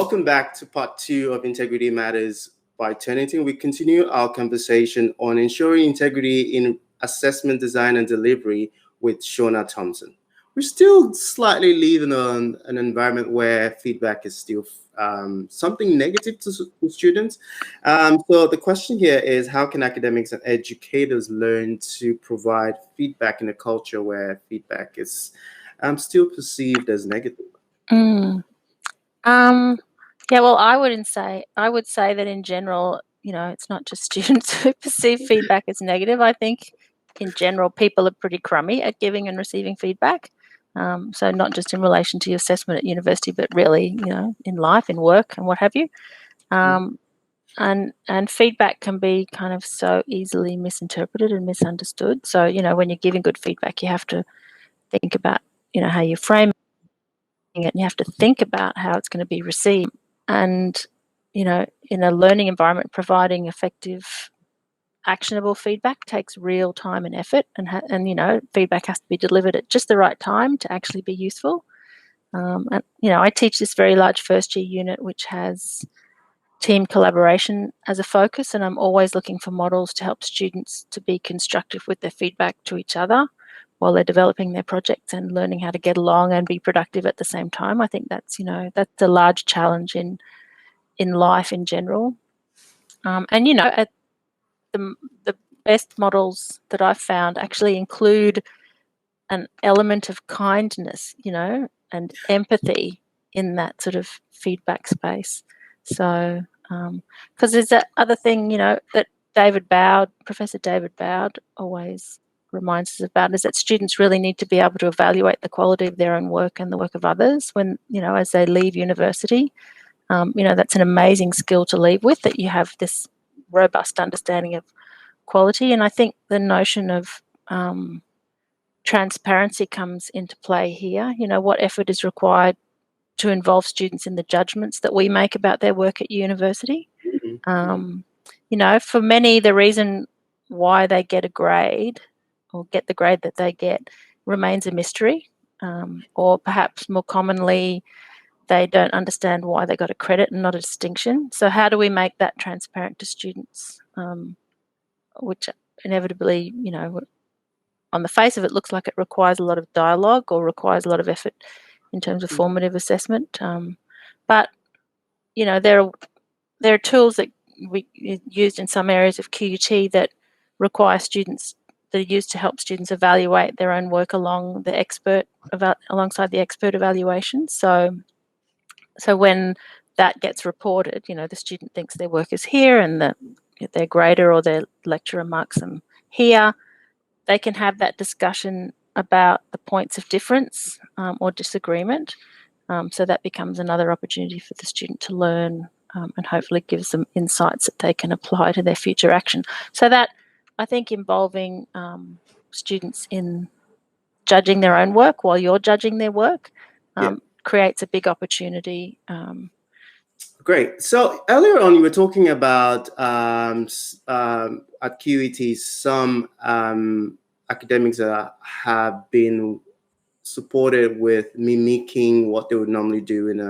welcome back to part 2 of Integrity Matters by Turnitin. We continue our conversation on ensuring integrity in assessment design and delivery with Sheona Thomson. We're still slightly living on an environment where feedback is still something negative to students. So the question here is, how can academics and educators learn to provide feedback in a culture where feedback is still perceived as negative? Yeah, well, I would say that in general, it's not just students who perceive feedback as negative. I think in general, people are pretty crummy at giving and receiving feedback. So not just in relation to your assessment at university, but really, in life, in work, and what have you. And feedback can be kind of so easily misinterpreted and misunderstood. So, when you're giving good feedback, you have to think about, how you frame it, and you have to think about how it's going to be received. And, in a learning environment, providing effective, actionable feedback takes real time and effort, and feedback has to be delivered at just the right time to actually be useful. And I teach this very large first year unit which has team collaboration as a focus, and I'm always looking for models to help students to be constructive with their feedback to each other while they're developing their projects and learning how to get along and be productive at the same time. I think that's a large challenge in life in general. At the best models that I've found actually include an element of kindness, and empathy in that sort of feedback space. So, because there's that other thing, that Professor David Bowd always reminds us about, is that students really need to be able to evaluate the quality of their own work and the work of others when, as they leave university. That's an amazing skill to leave with, that you have this robust understanding of quality. And I think the notion of transparency comes into play here. What effort is required to involve students in the judgments that we make about their work at university. For many, the reason why they get a grade or get the grade that they get remains a mystery, or perhaps more commonly, they don't understand why they got a credit and not a distinction. So how do we make that transparent to students, which inevitably, on the face of it, looks like it requires a lot of dialogue or requires a lot of effort in terms of formative assessment. But, there are tools that we used in some areas of QUT that require students, that are used to help students evaluate their own work alongside the expert evaluation. So when that gets reported, the student thinks their work is here and their grader or their lecturer marks them here, they can have that discussion about the points of difference or disagreement. So that becomes another opportunity for the student to learn, and hopefully gives them insights that they can apply to their future action. So that, I think, involving students in judging their own work while you're judging their work creates a big opportunity. Great. So earlier on, you were talking about at QET some academics that have been supported with mimicking what they would normally do in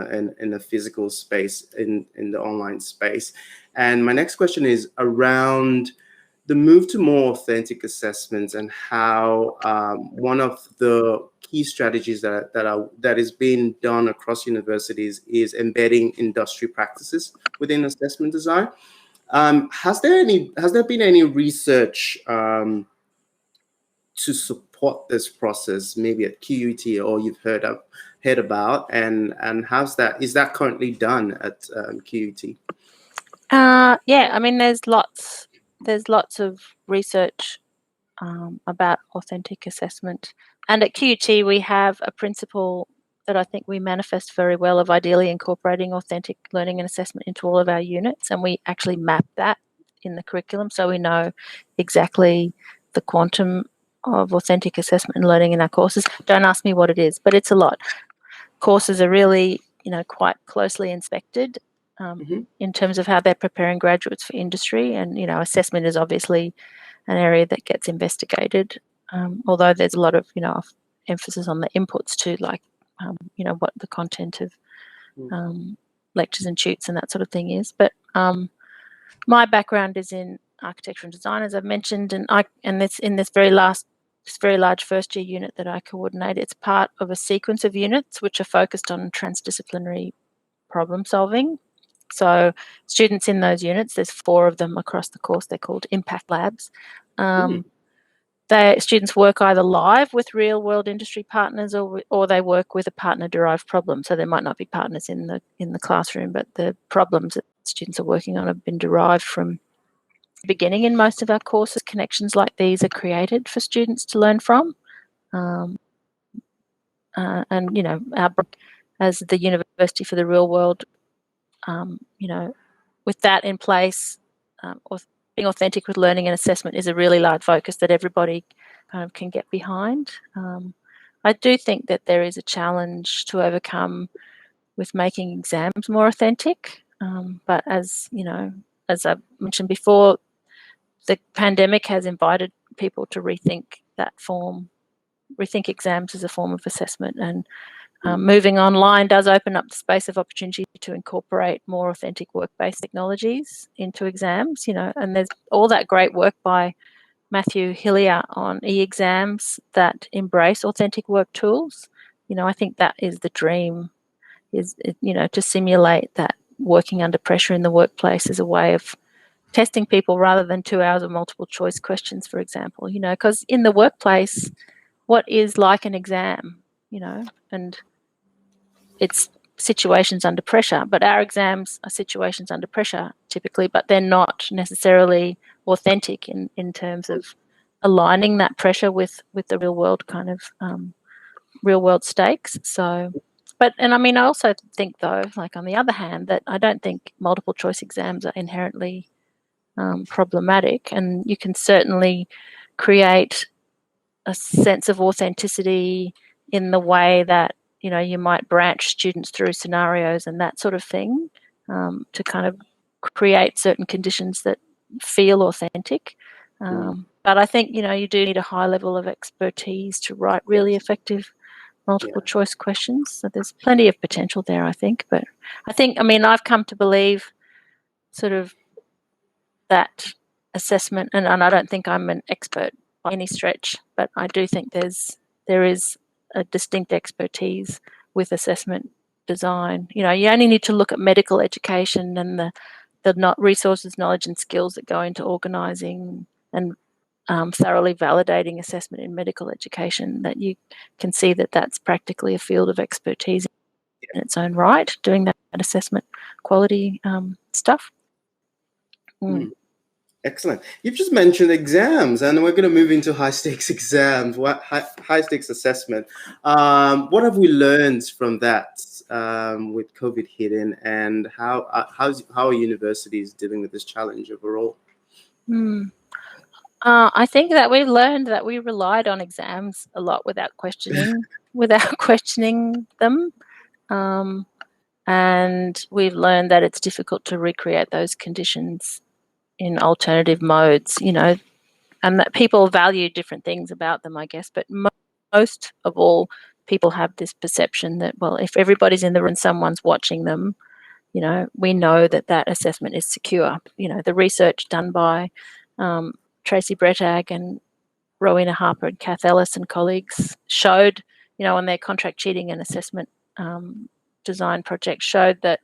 a physical space, in the online space. And my next question is around the move to more authentic assessments, and how one of the key strategies that is being done across universities is embedding industry practices within assessment design. Has there been any research to support this process, maybe at QUT, or you've heard about, and is that currently done at QUT? Yeah, I mean, there's lots of research about authentic assessment, and at QUT we have a principle that I think we manifest very well, of ideally incorporating authentic learning and assessment into all of our units, and we actually map that in the curriculum, so we know exactly the quantum of authentic assessment and learning in our courses. Don't ask me what it is, but it's a lot. Courses are really, quite closely inspected in terms of how they're preparing graduates for industry, and assessment is obviously an area that gets investigated, although there's a lot of emphasis on the inputs too, like what the content of lectures and tutes and that sort of thing is. But my background is in architecture and design, as I've mentioned, and it's in this very large first year unit that I coordinate. It's part of a sequence of units which are focused on transdisciplinary problem solving. So students in those units, there's 4 of them across the course. They're called impact labs. Students work either live with real world industry partners or they work with a partner derived problem. So there might not be partners in the classroom, but the problems that students are working on have been derived from the beginning. In most of our courses, connections like these are created for students to learn from. And, you know, as the University for the Real World, you know, with that in place, being authentic with learning and assessment is a really large focus that everybody kind of can get behind. I do think that there is a challenge to overcome with making exams more authentic. But as you know, as I mentioned before, the pandemic has invited people to rethink exams as a form of assessment, and moving online does open up the space of opportunity to incorporate more authentic work-based technologies into exams, you know, and there's all that great work by Matthew Hillier on e-exams that embrace authentic work tools. You know, I think that is the dream, you know, to simulate that working under pressure in the workplace as a way of testing people rather than 2 hours of multiple choice questions, for example, you know, because in the workplace, what is like an exam, you know, and it's situations under pressure, but our exams are situations under pressure typically, but they're not necessarily authentic in terms of aligning that pressure with the real world kind of real world stakes. So, and I mean, I also think though, like on the other hand, that I don't think multiple choice exams are inherently problematic, and you can certainly create a sense of authenticity in the way that, you know, you might branch students through scenarios and that sort of thing to kind of create certain conditions that feel authentic. But I think, you know, you do need a high level of expertise to write really effective multiple choice questions. So there's plenty of potential there, I think. But I think, I mean, I've come to believe sort of that assessment, and I don't think I'm an expert by any stretch, but I do think there is a distinct expertise with assessment design. You know, you only need to look at medical education and the resources, knowledge and skills that go into organising and thoroughly validating assessment in medical education, that you can see that that's practically a field of expertise in its own right, doing that assessment quality stuff. Excellent. You've just mentioned exams, and we're going to move into high stakes exams. High stakes assessment? What have we learned from that with COVID hitting, and how are universities dealing with this challenge overall? I think that we've learned that we relied on exams a lot without questioning them, and we've learned that it's difficult to recreate those conditions in alternative modes, you know, and that people value different things about them, I guess. But most of all, people have this perception that, well, if everybody's in the room and someone's watching them, you know, we know that that assessment is secure. You know, the research done by Tracy Brettag and Rowena Harper and Kath Ellis and colleagues showed, you know, on their contract cheating and assessment design project, showed that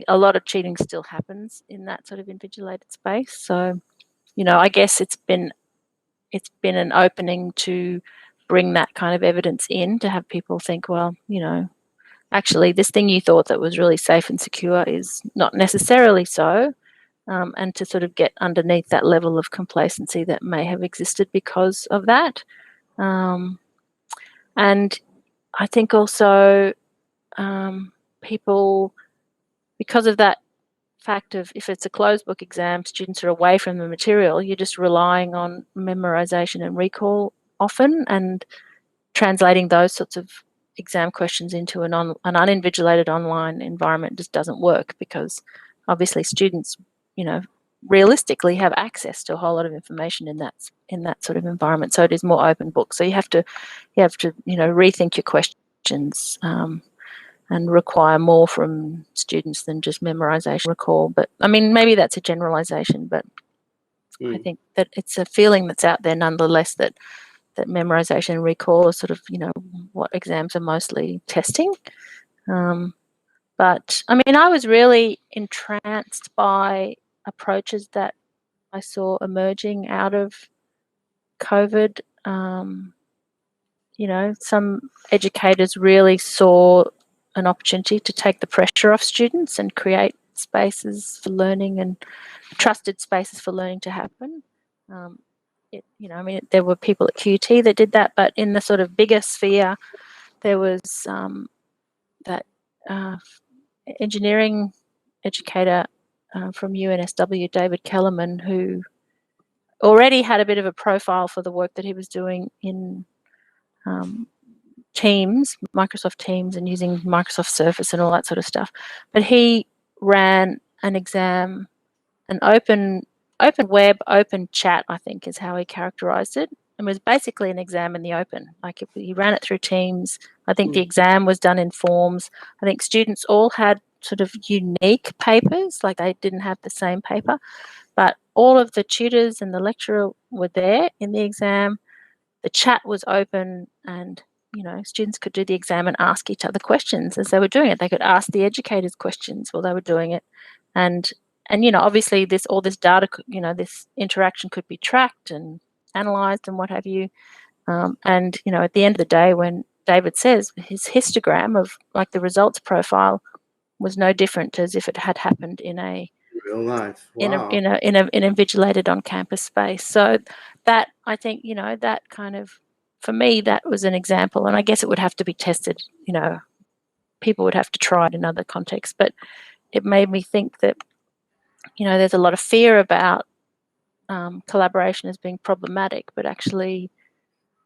a lot of cheating still happens in that sort of invigilated space. So, you know, I guess it's been an opening to bring that kind of evidence in, to have people think, well, you know, actually this thing you thought that was really safe and secure is not necessarily so, and to sort of get underneath that level of complacency that may have existed because of that. And I think also people, because of that fact of, if it's a closed book exam, students are away from the material, you're just relying on memorization and recall often, and translating those sorts of exam questions into an uninvigilated online environment just doesn't work, because obviously students, you know, realistically have access to a whole lot of information in that sort of environment. So it is more open book. So you have to, you know, rethink your questions. and require more from students than just memorization recall. But I mean, maybe that's a generalization, but I think that it's a feeling that's out there nonetheless that memorization and recall are sort of, what exams are mostly testing. But I mean, I was really entranced by approaches that I saw emerging out of COVID. Some educators really saw an opportunity to take the pressure off students and create spaces for learning and trusted spaces for learning to happen. There were people at QT that did that, but in the sort of bigger sphere, there was that engineering educator from UNSW, David Kellerman, who already had a bit of a profile for the work that he was doing in Teams, Microsoft Teams, and using Microsoft Surface and all that sort of stuff. But he ran an exam, an open web, open chat, I think is how he characterized it. It was basically an exam in the open. Like he ran it through Teams. I think the exam was done in forms. I think students all had sort of unique papers, like they didn't have the same paper, but all of the tutors and the lecturer were there in the exam. The chat was open, and students could do the exam and ask each other questions as they were doing it. They could ask the educators questions while they were doing it, and obviously all this data, this interaction could be tracked and analysed and what have you. And at the end of the day, when David says his histogram of like the results profile was no different as if it had happened in a real life. Wow. in a invigilated on campus space. So that, I think, that kind of, for me, that was an example, and I guess it would have to be tested. People would have to try it in other contexts, but it made me think that there's a lot of fear about collaboration as being problematic, but actually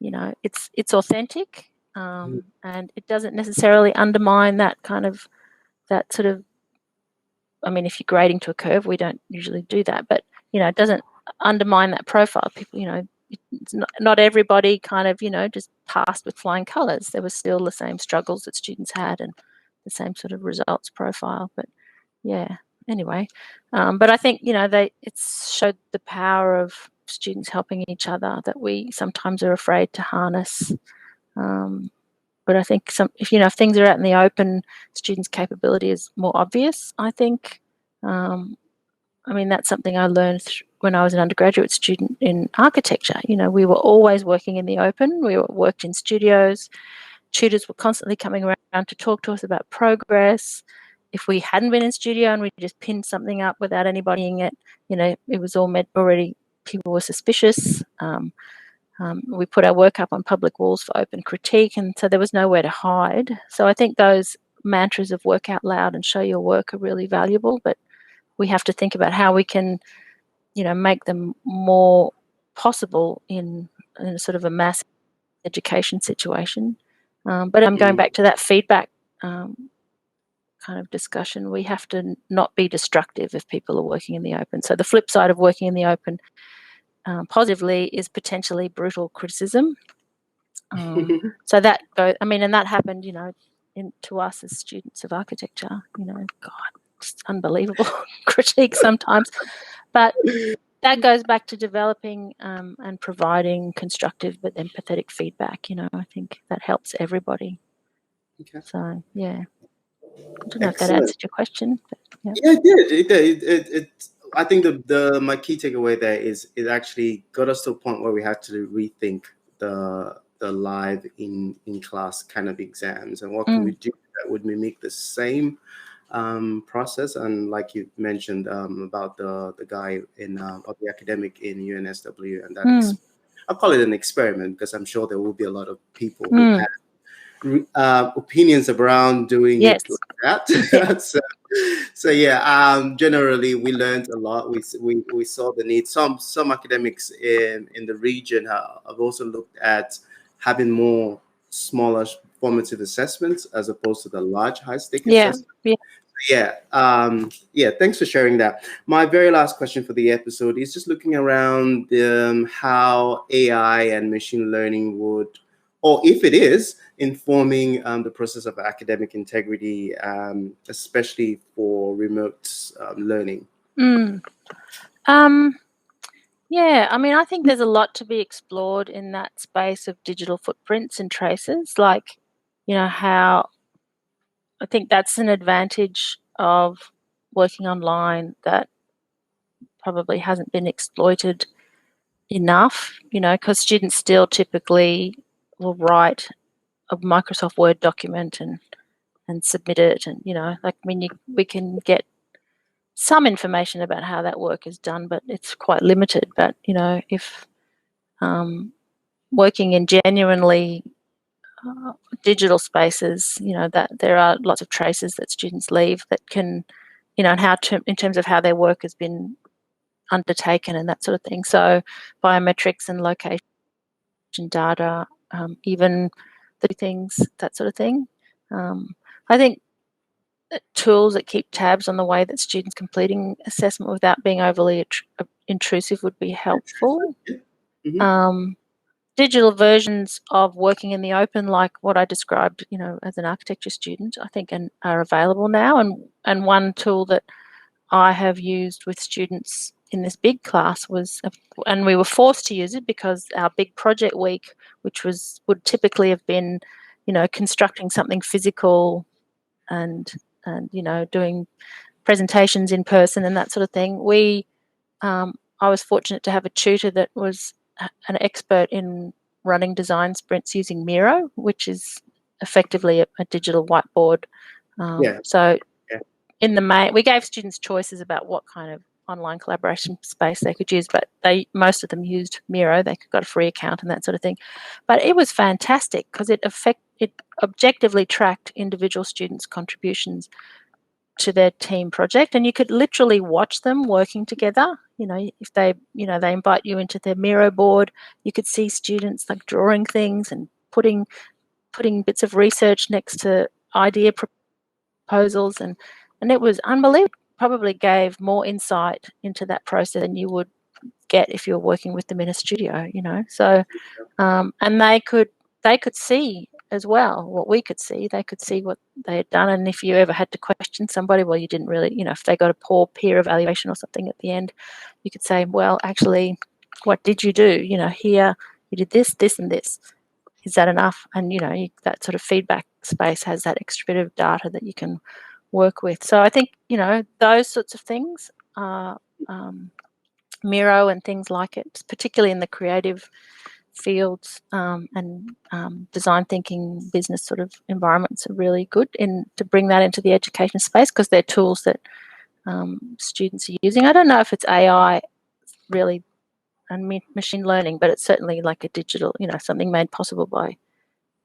it's authentic, and it doesn't necessarily undermine that sort of, I mean, if you're grading to a curve, we don't usually do that, but it doesn't undermine that profile. People, it's not everybody kind of just passed with flying colours. There was still the same struggles that students had and the same sort of results profile. But yeah, anyway, but I think it showed the power of students helping each other that we sometimes are afraid to harness. But I think if things are out in the open, students' capability is more obvious, I think. I mean, that's something I learned when I was an undergraduate student in architecture. We were always working in the open. We worked in studios. Tutors were constantly coming around to talk to us about progress. If we hadn't been in studio and we just pinned something up without anybody in it, it was all already, people were suspicious. We put our work up on public walls for open critique, and so there was nowhere to hide. So I think those mantras of work out loud and show your work are really valuable, but we have to think about how we can, make them more possible in a sort of a mass education situation. But I'm going back to that feedback kind of discussion. We have to not be destructive if people are working in the open. So the flip side of working in the open positively is potentially brutal criticism. So that and that happened, to us as students of architecture. God, it's unbelievable critique sometimes, but that goes back to developing and providing constructive but empathetic feedback. I think that helps everybody. Okay. So yeah, I don't know if that answered your question. But, yeah. Yeah, it did. It I think my key takeaway there is it actually got us to a point where we had to rethink the live in class kind of exams and what can we do that would mimic the same process. And like you mentioned about the guy of the academic in UNSW, and that I'll call it an experiment because I'm sure there will be a lot of people who have opinions around doing it like that. so yeah, generally we learned a lot. We saw the need. Some academics in the region have also looked at having more smaller formative assessments as opposed to the large high stake assessments. Yeah, thanks for sharing that. My very last question for the episode is just looking around how AI and machine learning would or if it is, informing the process of academic integrity, especially for remote learning? Yeah, I mean, I think there's a lot to be explored in that space of digital footprints and traces, like, how I think that's an advantage of working online that probably hasn't been exploited enough, because students still typically will write a Microsoft Word document and submit it. And, we can get some information about how that work is done, but it's quite limited. But, if working in genuinely digital spaces, that there are lots of traces that students leave that can, and in terms of how their work has been undertaken and that sort of thing. So biometrics and location data, even the things, that sort of thing. I think tools that keep tabs on the way that students completing assessment without being overly intrusive would be helpful. Digital versions of working in the open, like what I described, as an architecture student, I think are available now. And one tool that I have used with students in this big class and we were forced to use it because our big project week, which would typically have been, constructing something physical and doing presentations in person and that sort of thing. I was fortunate to have a tutor that was an expert in running design sprints using Miro, which is effectively a digital whiteboard. So in the main, we gave students choices about what kind of online collaboration space they could use, but most of them used Miro. They got a free account and that sort of thing. But it was fantastic because it objectively tracked individual students' contributions to their team project, and you could literally watch them working together. If they invite you into their Miro board, you could see students like drawing things and putting bits of research next to idea proposals, and it was unbelievable. Probably gave more insight into that process than you would get if you were working with them in a studio. So and they could see as well what we could see. They could see what they had done, and if you ever had to question somebody, well, you didn't really, if they got a poor peer evaluation or something at the end, you could say, well, actually, what did you do? Here you did this, this, and this. Is that enough? And that sort of feedback space has that extra bit of data that you can work with. So I think those sorts of things, Miro and things like it, particularly in the creative fields and design thinking business sort of environments, are really good to bring that into the education space because they're tools that students are using. I don't know if it's AI really and machine learning, but it's certainly like a digital, something made possible by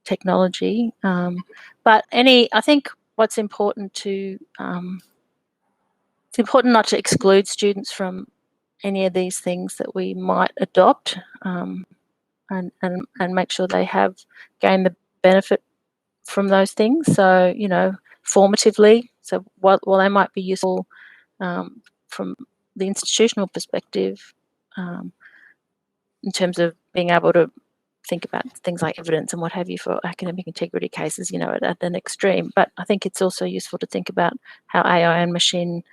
technology. But I think what's important it's important not to exclude students from any of these things that we might adopt. And make sure they have gained the benefit from those things. So, formatively, so while they might be useful from the institutional perspective, in terms of being able to think about things like evidence and what have you for academic integrity cases, at an extreme. But I think it's also useful to think about how AI and machine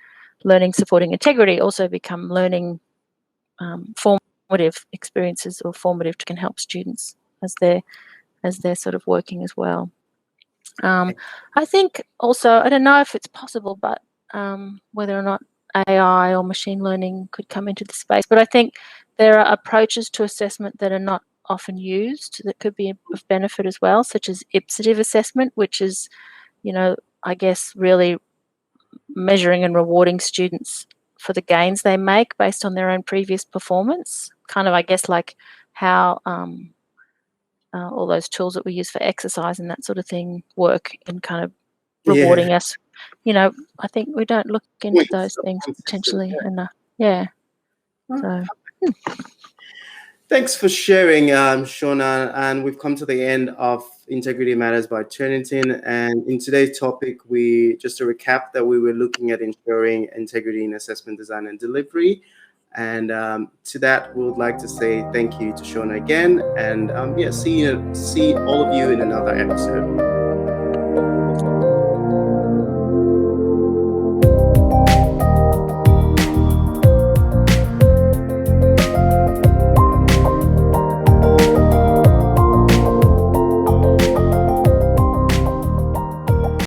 learning supporting integrity also become learning formative experiences, or formative can help students as they're sort of working as well. I think also, I don't know if it's possible, but whether or not AI or machine learning could come into the space, but I think there are approaches to assessment that are not often used that could be of benefit as well, such as ipsative assessment, which is, I guess really measuring and rewarding students for the gains they make based on their own previous performance, kind of, I guess, like how all those tools that we use for exercise and that sort of thing work in kind of rewarding us. I think we don't look into those things potentially enough. Yeah. So. Thanks for sharing, Sheona. And we've come to the end of Integrity Matters by Turnitin. And in today's topic, just to recap, that we were looking at ensuring integrity in assessment design and delivery. And to that, we would like to say thank you to Sheona again, and see all of you in another episode.